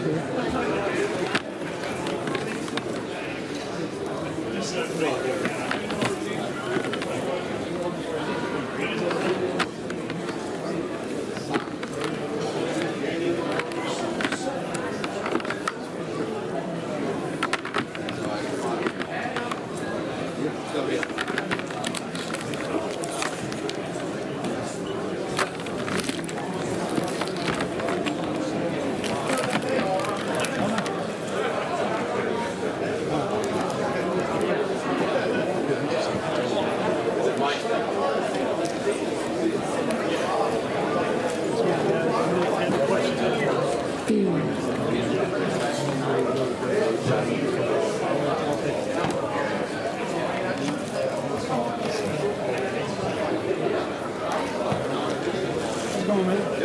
Yeah,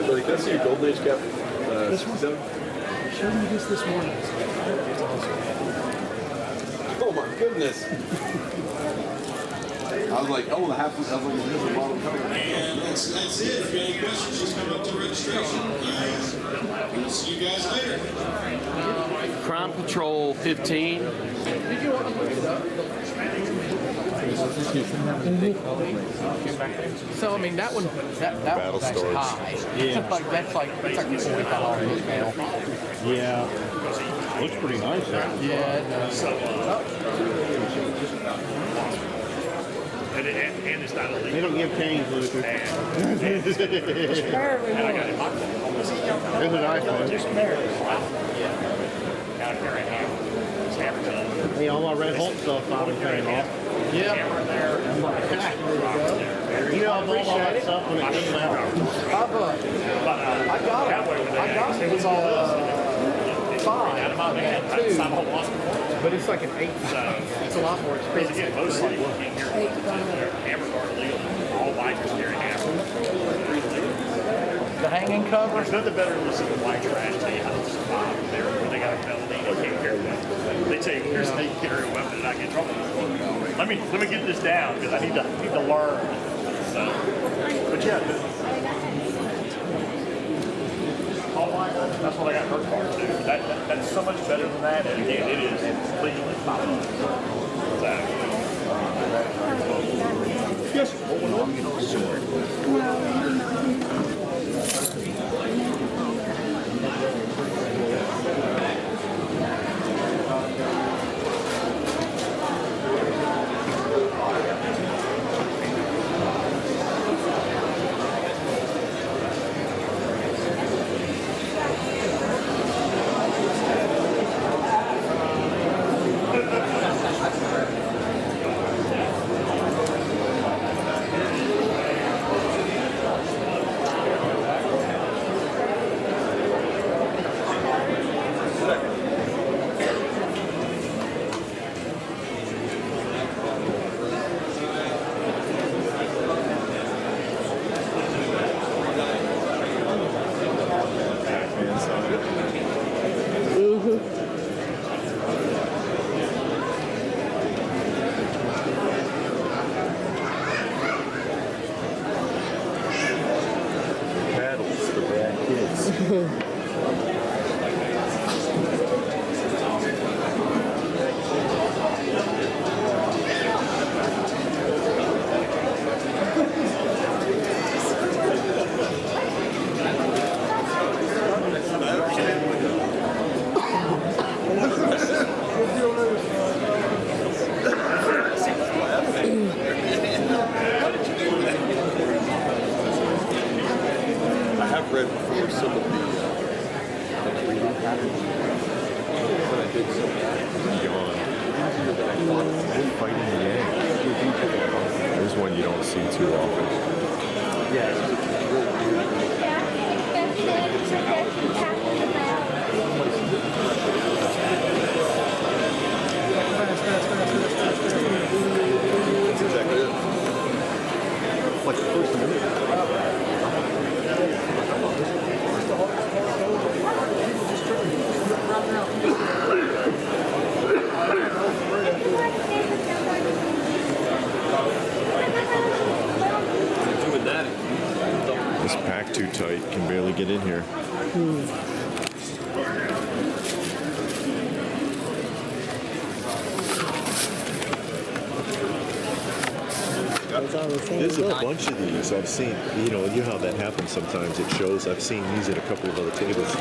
buddy, can I see your Golden Age cap? This one? Zone? Showed me this morning. Oh my goodness. I was like, oh, the half, I was like, this is the bottom cover. And that's it. If you have any questions, just come up to registration. We'll see you guys later. Crime Patrol 15. So I mean that one, that one's actually high. Yeah. that's like $45 now. Yeah. Looks pretty nice there. Yeah, it does. And it's not illegal. They don't give canes, Luther. It's a nice one. Hey, all my Red Hulk stuff finally came off. Yeah. You know, I bought all that stuff when it came out. I got it. It was all 5. I had 2. But it's like an 8. It's a lot more expensive. Most people looking here, hammers are illegal. All bikers carry hammers. The hanging cover. There's nothing better than listening to white trash tell you how to survive there when they got a felony and they can't carry a weapon. They tell you, here's how you carry a weapon and not get in trouble. Let me get this down because I need to learn. So, but yeah, that's what I got her car to do. That's so much better than that. And again, it is legally $5. Yes. Paddles for bad kids. I've read before some of the reading patterns, but I did so beyond. Fighting game. There's one you don't see too often. Yeah. That's exactly it. Like the first minute. This pack too tight, can barely get in here. it's all the same. There's a Look. bunch of these I've seen. You know how that happens sometimes. It shows. I've seen these at a couple of other tables.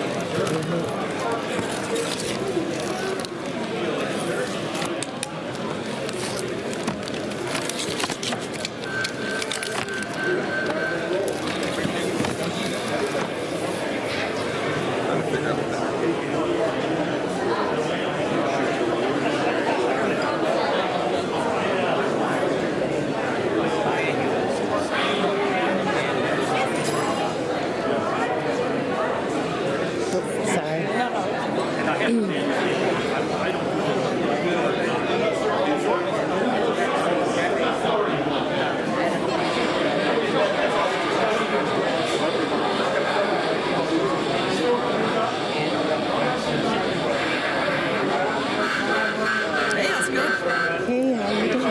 Hey, how you doing?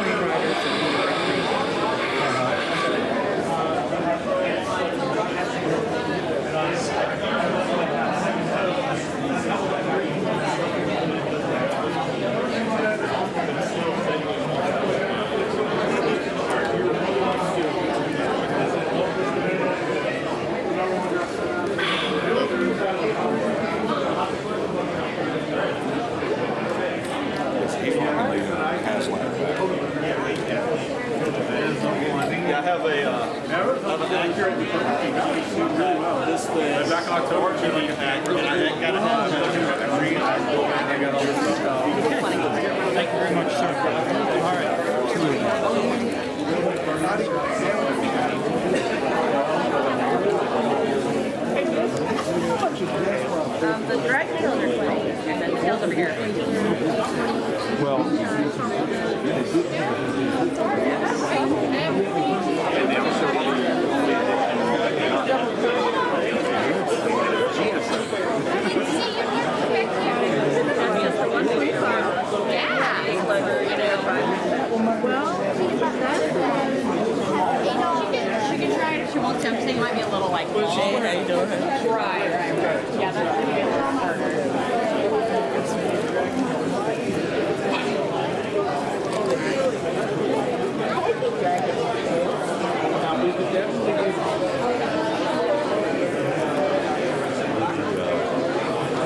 Yeah, I have an accurate this thing. Back in October, and I gotta have Thank you very much, sir. All right. The dry tails are 20, and then the tails over here. She can try it if she wants to. I'm saying it might be a little like long. How you doing? Right. Yeah, that's gonna be a little harder.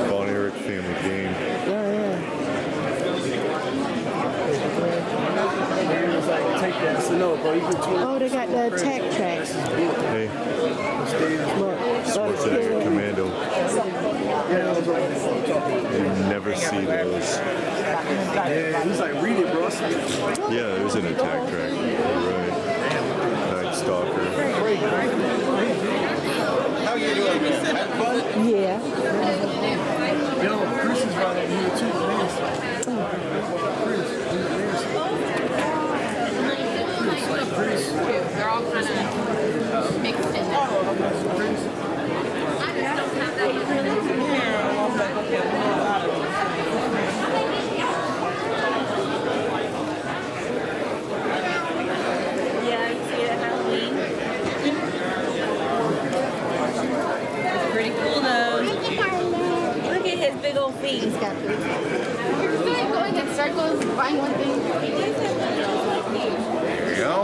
Von Erich family game. Oh, they got the attack track. Hey, Look, Sports Ag Commando. You never see those. Yeah, he's like, read it, bro. Yeah, there's an attack track. You're right. Night Stalker. How you doing, man? Having fun? yeah. Yo, Chris is right over here, too. They're all kind of mixed in there. I just don't have that Yeah, you see it at Halloween. It's pretty cool though. Look at his big old feet. He's got Go ahead and start buying one thing. There you go.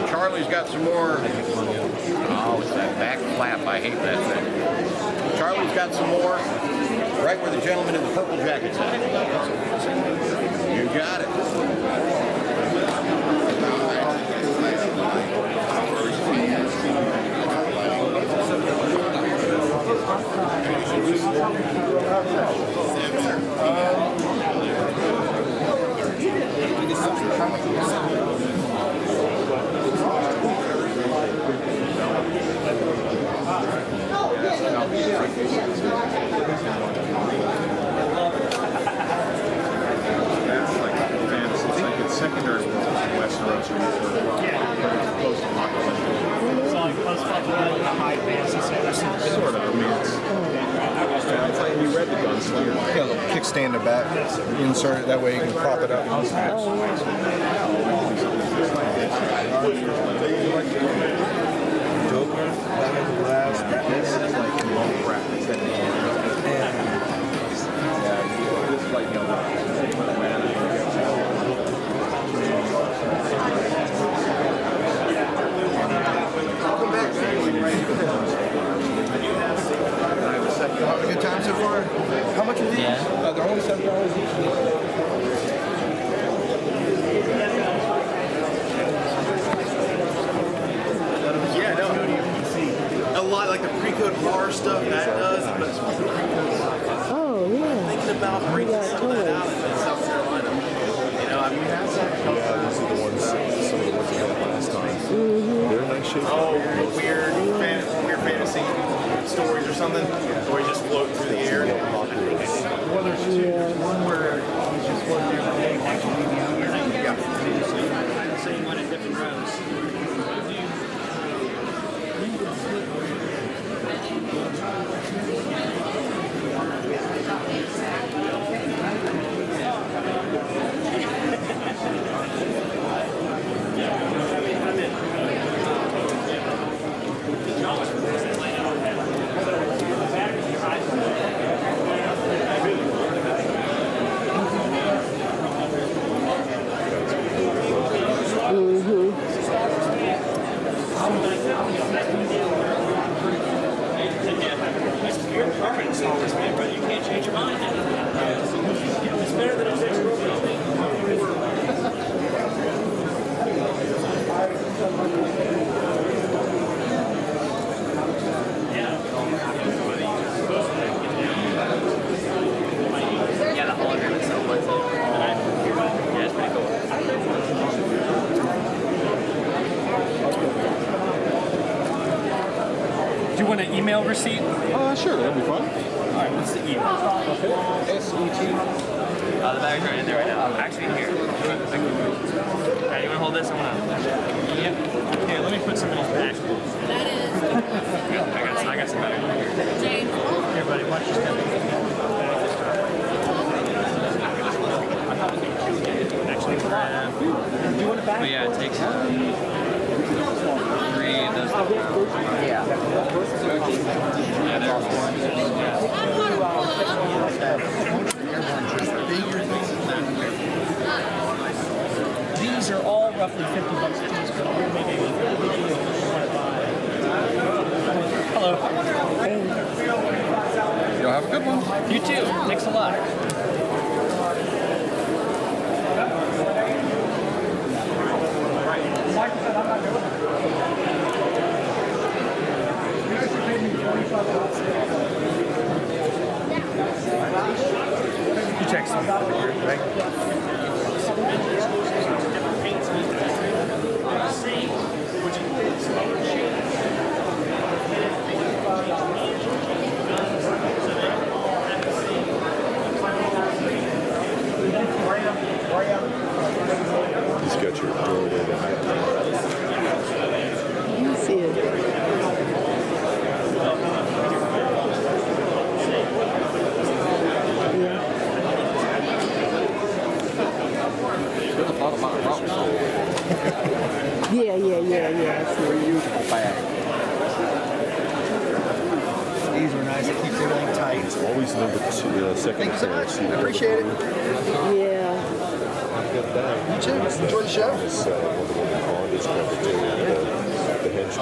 Charlie's got some more. Oh, it's that back flap. I hate that thing. Charlie's got some more. Right where the gentleman in the purple jacket's at. You got it. Secondary West Roads sort of. I mean, it's like you read the gunslinger. Yeah, a little kickstand in the back. You insert it that way you can prop it up. Joker, Diamond Glass, this is like long practice. Yeah, this is like How much are these? They're only $7 each. Yeah, no. A lot like the pre-code horror stuff that does, but Oh, yeah. thinking about bringing some of that out in South Carolina. You know, I mean, Yeah, these are the ones, some of the ones we had last time. They're in nice shape. oh, weird fantasy stories or something, where you just float through the air. Well, there's two. There's one where he's just floating there all day watching the other. Yeah. The same one in different rows. Yeah, the hologram itself. Yeah, it's pretty cool. Do you want an email receipt? Sure, that'd be fine. All right, what's the email? Okay. SET. The bag's right in there right now. I'm actually here. All right, you want to hold this? I want to. Yep. Here, let me put some in his bag. I got some better. Here, buddy, watch your step. Actually, grab. Do you want it back? But yeah, it takes 3 of those. Yeah. These are all roughly $50 each, but we'll maybe hello. You'll have a good one. You too. Thanks a lot. You check some right? He's got your doorway to hide. You see it. Yeah. Yeah. Reusable bag. These are nice. They keep everything tight. It's always number 2, second. Thank you so much. I appreciate it. Yeah. You too. Enjoy the show. It's one of the Honda's the hedge.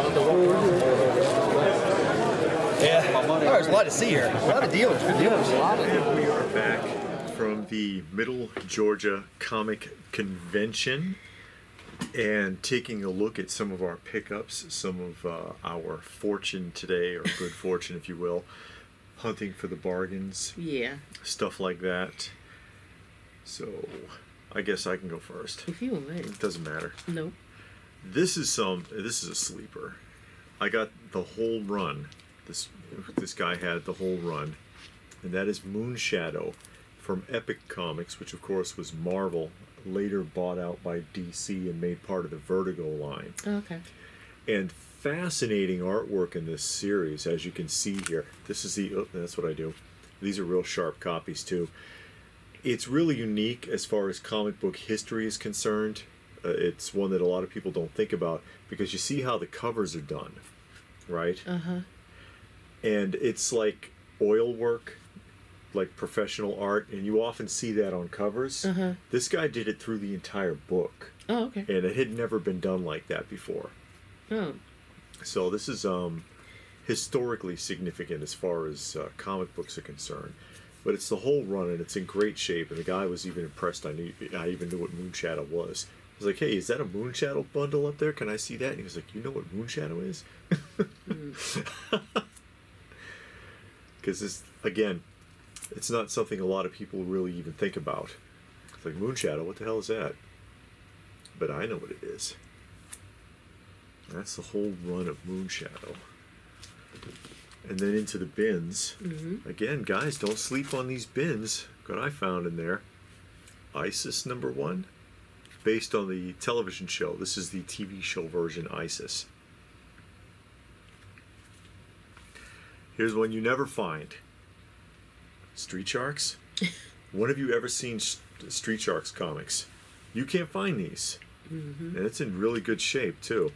Yeah. Oh, there's a lot to see here. A lot of dealers. Good dealers. And we are back from the Middle Georgia Comic Convention and taking a look at some of our pickups, some of our fortune today, or good fortune, if you will, hunting for the bargains. Yeah. Stuff like that. So, I guess I can go first. If you would. It doesn't matter. Nope. This is a sleeper. I got the whole run. This guy had the whole run, and that is Moonshadow from Epic Comics, which of course was Marvel, later bought out by DC and made part of the Vertigo line. Okay. And fascinating artwork in this series, as you can see here. This is that's what I do. These are real sharp copies too. It's really unique as far as comic book history is concerned. It's one that a lot of people don't think about because you see how the covers are done, right? Uh-huh. And it's like oil work, like professional art, and you often see that on covers. Uh-huh. This guy did it through the entire book. Oh, okay. And it had never been done like that before. Oh. So this is historically significant as far as comic books are concerned. But it's the whole run, and it's in great shape. And the guy was even impressed. I even knew what Moonshadow was. I was like, "Hey, is that a Moonshadow bundle up there? Can I see that?" And he was like, "You know what Moonshadow is?" Because this, again, it's not something a lot of people really even think about. It's like, Moonshadow, what the hell is that? But I know what it is. That's the whole run of Moonshadow. And then into the bins. Again, guys, don't sleep on these bins. What I found in there. ISIS #1. Based on the television show. This is the TV show version, ISIS. Here's one you never find. Street Sharks. When have you ever seen Street Sharks comics? You can't find these. And it's in really good shape, too.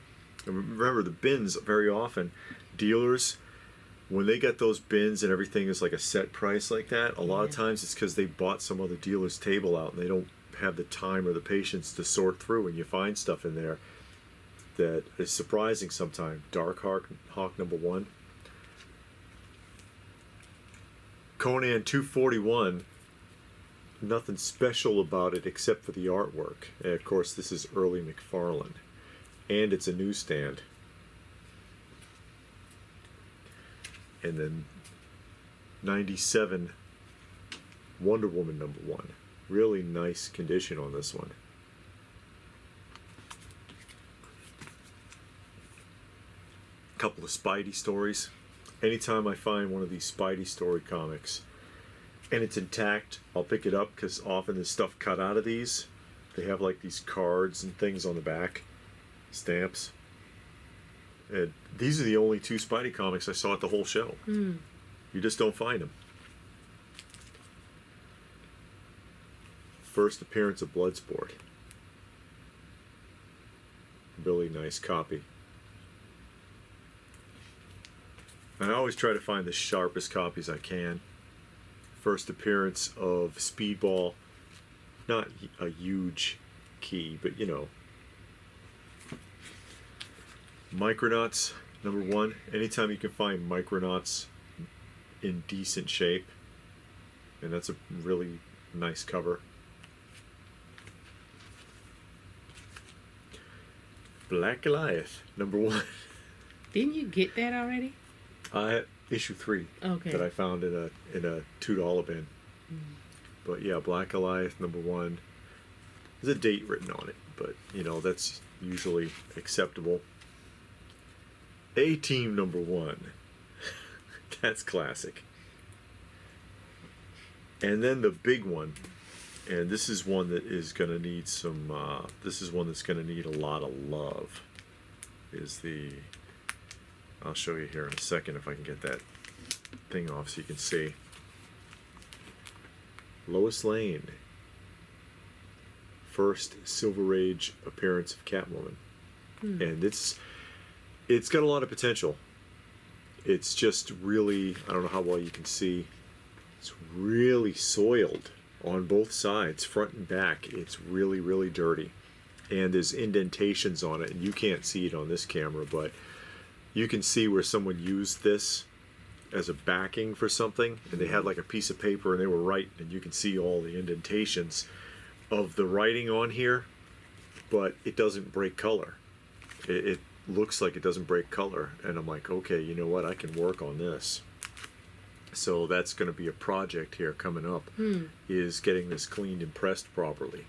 And remember, the bins, very often, dealers, when they get those bins and everything is like a set price like that, a lot of times it's because they bought some other dealer's table out and they don't have the time or the patience to sort through, and you find stuff in there that is surprising sometimes. Dark Hawk #1. Conan 241. Nothing special about it except for the artwork. And of course, this is early McFarlane. And it's a newsstand. And then 97 Wonder Woman #1. Really nice condition on this one. Couple of Spidey stories. Anytime I find one of these Spidey story comics and it's intact, I'll pick it up, because often there's stuff cut out of these. They have like these cards and things on the back, stamps. And these are the only 2 Spidey comics I saw at the whole show. You just don't find them. First appearance of Bloodsport. Really nice copy. I always try to find the sharpest copies I can. First appearance of Speedball. Not a huge key, but you know. Micronauts #1. Anytime you can find Micronauts in decent shape, and that's a really nice cover. Black Goliath #1. Didn't you get that already? Issue 3. Okay. That I found in a $2 bin. But yeah, Black Goliath #1. There's a date written on it, but you know, that's usually acceptable. A-Team #1. That's classic. And then the big one, and this is one that is going to need some, this is one that's going to need a lot of love, is the, I'll show you here in a second if I can get that thing off so you can see. Lois Lane. First Silver Age appearance of Catwoman. And it's got a lot of potential. It's just really, I don't know how well you can see, it's really soiled on both sides, front and back. It's really, really dirty. And there's indentations on it, and you can't see it on this camera, but you can see where someone used this as a backing for something, and they had like a piece of paper and they were writing, and you can see all the indentations of the writing on here, but it doesn't break color. It looks like it doesn't break color, and I'm like, okay, you know what, I can work on this. So that's going to be a project here coming up, is getting this cleaned and pressed properly.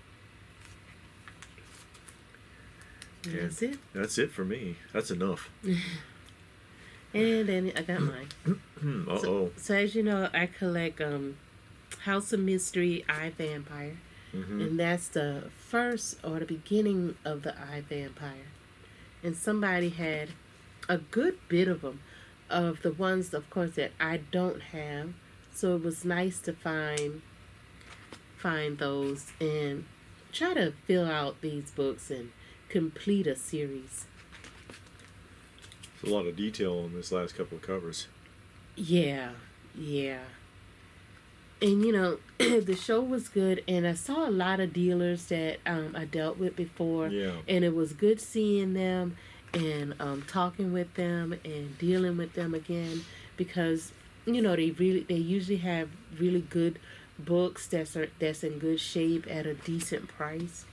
And that's it? That's it for me. That's enough. And then I got mine. Uh-oh. So as you know, I collect House of Mystery, I, Vampire. And that's the first or the beginning of the I, Vampire. And somebody had a good bit of them, of the ones, of course, that I don't have. So it was nice to find those and try to fill out these books and complete a series. There's a lot of detail on this last couple of covers. Yeah. And you know, the show was good, and I saw a lot of dealers that I dealt with before, Yeah. and it was good seeing them. and talking with them and dealing with them again, because they usually have really good books that's in good shape at a decent price.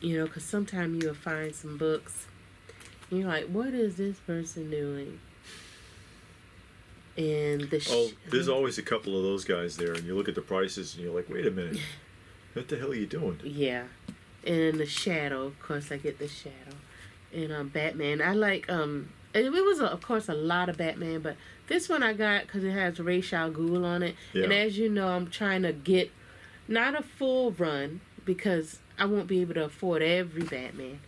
Because sometimes you'll find some books and you're like, what is this person doing? And there's always a couple of those guys there, and you look at the prices and you're like, wait a minute, what the hell are you doing? Yeah. And the Shadow, of course, I get the Shadow. And Batman, I like it was of course a lot of Batman, but this one I got because it has Ra's al Ghul on it. Yeah. And as you know, I'm trying to get not a full run because I won't be able to afford every Batman,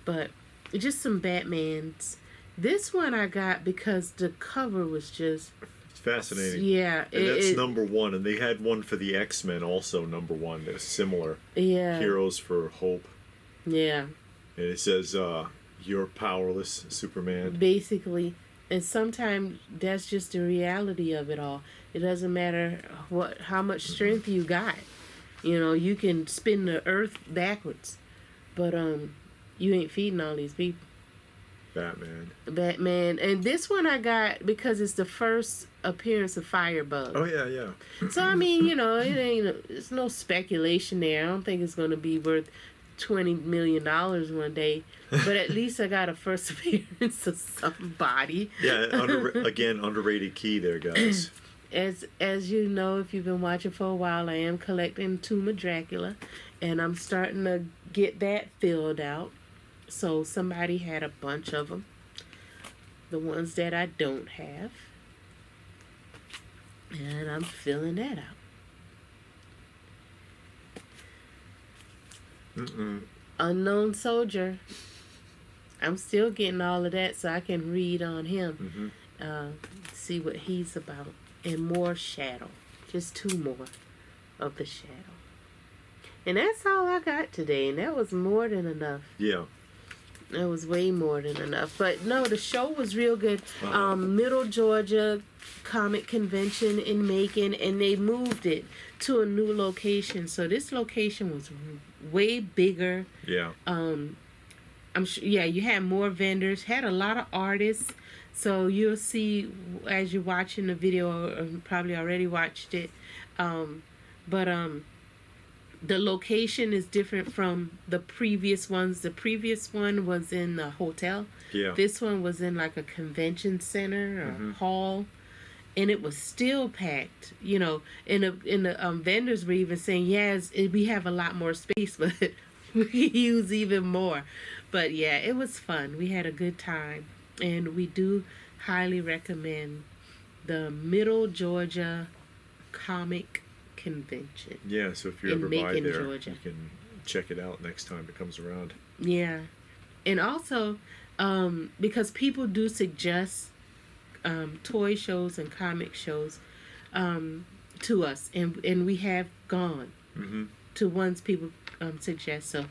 but just some Batmans. This one I got because the cover was just... It's fascinating. Yeah. And that's number one. And they had one for the X-Men also, number one. That was similar. Yeah. Heroes for Hope. Yeah. And it says, you're powerless, Superman. Basically. And sometimes that's just the reality of it all. It doesn't matter how much strength you got. You can spin the earth backwards. But you ain't feeding all these people. Batman. And this one I got because it's the first appearance of Firebug. Oh, yeah. So, it's no speculation there. I don't think it's going to be worth $20 million one day. But at least I got a first appearance of somebody. Yeah, underrated key there, guys. As you know, if you've been watching for a while, I am collecting Tomb of Dracula. And I'm starting to get that filled out. So somebody had a bunch of them. The ones that I don't have. And I'm filling that out. Unknown Soldier. I'm still getting all of that so I can read on him. See what he's about. And more Shadow. Just 2 more of the Shadow. And that's all I got today. And that was more than enough. Yeah. It was way more than enough. But no, the show was real good. Middle Georgia Comic Convention in Macon, and they moved it to a new location. So this location was way bigger. Yeah. I'm sure. Yeah, you had more vendors. Had a lot of artists. So you'll see as you're watching the video, or probably already watched it. The location is different from the previous ones. The previous one was in the hotel. Yeah. This one was in like a convention center or hall, and it was still packed. And the vendors were even saying, "Yes, we have a lot more space, but we use even more." But yeah, it was fun. We had a good time, and we do highly recommend the Middle Georgia Comic Convention. Yeah, so if you're ever by Macon, there, Georgia. you can check it out next time it comes around. Yeah. And also, because people do suggest toy shows and comic shows to us, and we have gone to ones people suggest. So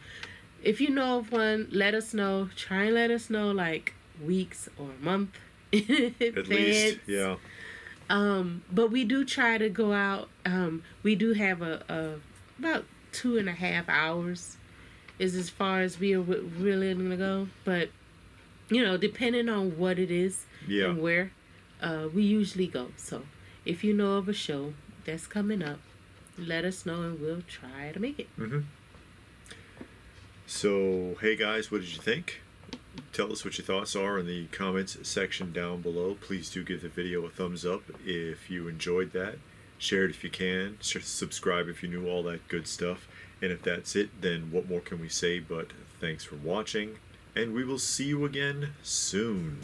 if you know of one, let us know. Try and let us know like weeks or a month in At advance. least, yeah. But we do try to go out. We do have about 2.5 hours is as far as we are really gonna go. But depending on what it is and where, we usually go. So if you know of a show that's coming up, let us know and we'll try to make it. So hey guys, what did you think? Tell us what your thoughts are in the comments section down below. Please do give the video a thumbs up if you enjoyed that. Share it if you can. Subscribe if you knew all that good stuff. And if that's it, then what more can we say but thanks for watching. And we will see you again soon.